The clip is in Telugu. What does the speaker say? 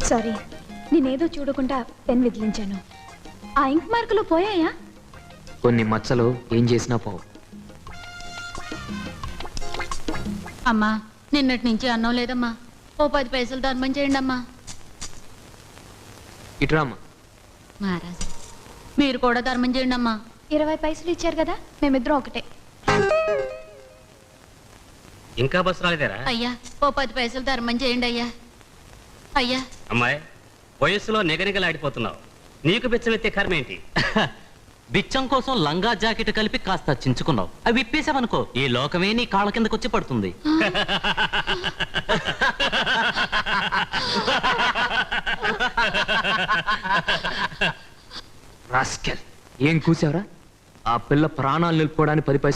సారీ, నేనేదో చూడకుండా పెన్ విదిలించాను. ఆ ఇంక్ మార్కులు పోయాయా? కొన్ని మచ్చలు ఏం చేసినా పోవు. అమ్మా, నిన్నటి నుంచి అన్నం లేదమ్మా. ఓ 10 పైసలు ధర్మం చేయండి అమ్మా. ఇట్రామ్మా. మహారాజా, మీరు కూడా ధర్మం చేయండి అమ్మా. 20 పైసలు ఇచ్చారు కదా, మేమిద్దరం ఒకటే. ఇంకా బస్సు రాలేదేరా? అయ్యా, ఓ 10 పైసలు ధర్మం చేయండి అయ్యా. అయ్యా, అమ్మాయి, వయస్సులో నిగనిగలాడిపోతున్నావు. నీకు బిచ్చమెత్తే కర్మేంటి? బిచ్చం కోసం లంగా జాకెట్ కలిపి కాస్త చించుకున్నావు. అవి విప్పేసావనుకో, ఈ లోకమే నీ కాళ్ళ కిందకు వచ్చి పడుతుంది. రాస్కెల్, ఏం కూసావరా? ఆ పిల్ల ప్రాణాలు నిలుపుకోవడానికి 10 పైసలు